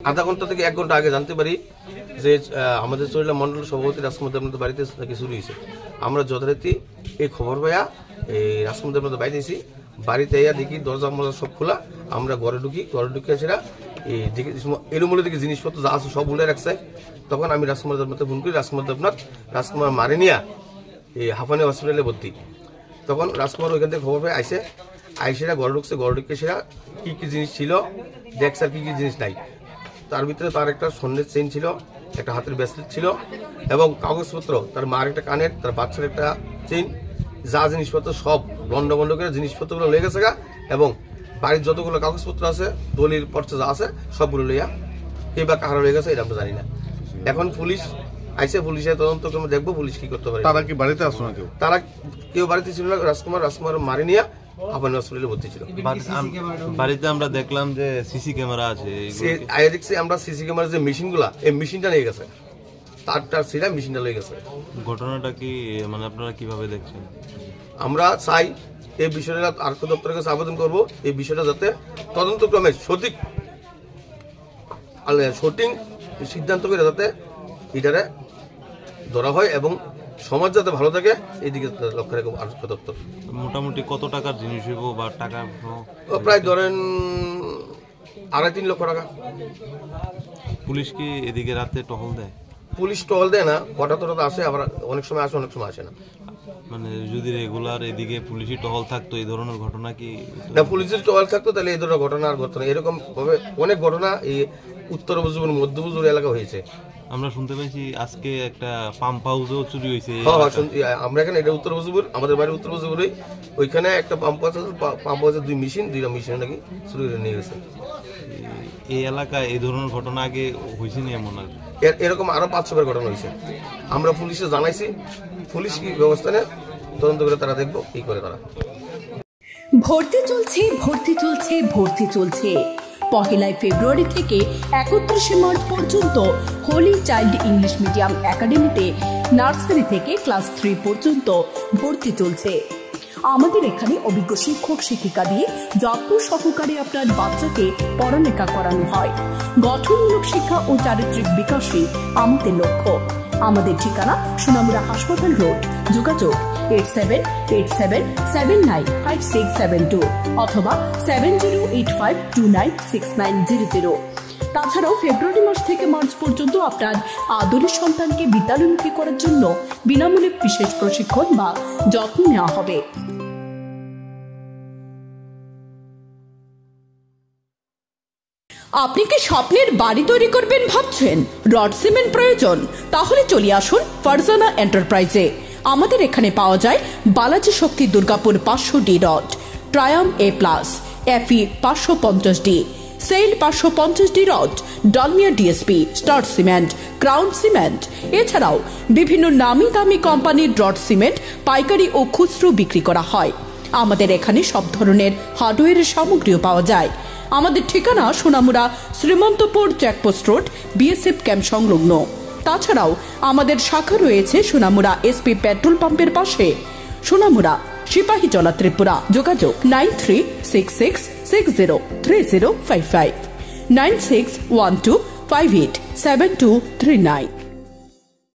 আধা ঘন্টা থেকে 1 ঘন্টা আগে জানতে পারি যে আমাদের চরিলা মন্ডল সভাপতি রাজকুমার দেবনাথ বাড়িতে নাকি চুরি হয়েছে। আমরা যথারীতি এই খবর পাইয়া এই রাজকুমার দেবনাথ বাড়িতে এসেছি। বাড়িতে এসে দেখি দরজা মরজা সব খোলা। আমরা ঘরে ঢুকি সেটা এই দেখি এলোমেলো দিকে জিনিসপত্র যা আছে সব ভুলে রাখছে। তখন আমি রাজকুমার দেবনাথে ফোন করি। রাজকুমার মারে নিয়া এই হাফানি হসপিটালে ভর্তি। তখন রাজকুমার ওইখান থেকে খবর পেয়ে আইসেরা ঘরে ঢুকছে। ঘরে ঢুকে সেরা কি কি জিনিস ছিল দেখছে আর কি কি জিনিস নাই। তার ভিতরে তার একটা স্বর্ণের চেইন ছিল, একটা হাতের ব্রেসলেট ছিল এবং কাগজপত্র, তার মার একটা কানের, তার বাচ্চার একটা চেইন, যা জিনিসপত্র সব বন্ধ করে জিনিসপত্রগুলো লেগে গেছে এবং বাড়ির যতগুলো কাগজপত্র আছে দলিল পর্চা যা আছে সবগুলো লইয়া কে বা কাহারা লেগে গেছে এটা আমরা জানি না। এখন পুলিশ আইসে, পুলিশের তদন্ত করে দেখবো পুলিশ কি করতে পারে। তারা কি বাড়িতে আসলো না? তারা কেউ বাড়িতে ছিল না। রাজকুমার মারে নিয়ে হাফানি হসপিটালে ভর্তি ছিল। বাড়িতে আমরা দেখলাম যে সিসি ক্যামেরা আছে। আমরা সিসি ক্যামেরার যে মেশিনগুলা, এই মেশিনটা নিয়ে গেছে, তারটার ছিলা মেশিনটা লয়ে গেছে। ঘটনাটা কি মানে আপনারা কিভাবে দেখছেন? আমরা চাই এই বিষয়টা আর্থ দপ্তরের কাছে আবেদন করব, এই বিষয়টা যাতে তদন্তক্রমে সঠিক সিদ্ধান্ত করে যাতে এটারে ধরা হয় এবং সমাজ যাতে ভালো থাকে এইদিকে লক্ষ্য রাখবো আর্থ দপ্তর। মোটামুটি কত টাকার জিনিস হইব বা টাকা? প্রায় ধরেন 2.5-3 লক্ষ টাকা। পুলিশ কি এদিকে রাতে টহল দেয়? পুলিশ টহল দেয় না, হঠাৎ আসে, আবার অনেক সময় আসে, অনেক সময় আসে না। মানে যদি রেগুলার এদিকে পুলিশি টহল থাকতো এই ধরনের ঘটনা কি না? পুলিশের টহল থাকতো তাহলে এই ধরনের ঘটনা আর ঘটনা এরকম ভাবে অনেক ঘটনা এই উত্তর বজুর মধ্য বজুর এলাকা হয়েছে। আমরা শুনতে পেয়েছি আজকে একটা পাম্প হাউসেও চুরি হয়েছে। আমরা এখানে এটা উত্তর বজুপুর, আমাদের বাড়ি উত্তর বজুপুরে, ওইখানে একটা পাম্প হাউসে 2 মেশিন নাকি চুরি করে নিয়ে গেছে। এই এলাকায় এই ধরনের ঘটনা আগে হয়েছে না? এমন আর এরকম আরো 500 ঘটনা হয়েছে। আমরা পুলিশে জানাইছি, পুলিশ কি ব্যবস্থা নেয় তদন্ত করে তারা দেখবো কি করে তারা। ভর্তি চলছে 1 ফেব্রুয়ারি থেকে 31 মার্চ পর্যন্ত হোলি চাইল্ড ইংলিশ মিডিয়াম একাডেমিতে নার্সারি থেকে ক্লাস 3 পর্যন্ত ভর্তি চলছে। আমাদের এখানে অভিজ্ঞ শিক্ষক শিক্ষিকা দিয়ে যত্ন সহকারে আপনার বাচ্চাকে পড়ালেখা করানো হয়। গঠনমূলক শিক্ষা ও চারিত্রিক বিকাশই আমাদের লক্ষ্য। আমাদের ঠিকানা সোনামুড়া হাসপাতাল রোড। যোগাযোগ 8787795672 অথবা 7085296900। তাছাড়াও ফেব্রুয়ারি মাস থেকে মার্চ পর্যন্ত আপনার আদরের সন্তানকে বিদ্যালয়মুখী করার জন্য বিনামূল্যে বিশেষ প্রশিক্ষণ বা যত্ন নেওয়া হবে। আপনি কি স্বপ্নের বাড়ি তৈরি করবেন ভাবছেন? রড সিমেন্ট প্রয়োজন? তাহলে চলে আসুন ফারজানা এন্টারপ্রাইজে। আমাদের এখানে পাওয়া যায় বালাজি শক্তি দুর্গাপুর 500D রড, ট্রায়াম A+, FE 550D, SAIL 550D rod, Dalmia DSP, star cement, crown cement. এছাড়াও বিভিন্ন নামি দামি কোম্পানির রড সিমেন্ট পাইকারি ও খুচরো বিক্রি করা হয়। আমাদের এখানে সব ধরনের হার্ডওয়্যারের সামগ্রীও পাওয়া যায়। আমাদের ঠিকানা Sonamura Srimantapur checkpost road, BSF camp সংলগ্ন। তাছাড়াও আমাদের শাখা রয়েছে সোনামুড়া এসপি পেট্রোল পাম্পের পাশে, সোনামুড়া সিপাহীজলা ত্রিপুরা। যোগাযোগ 9366603055, 9612587239।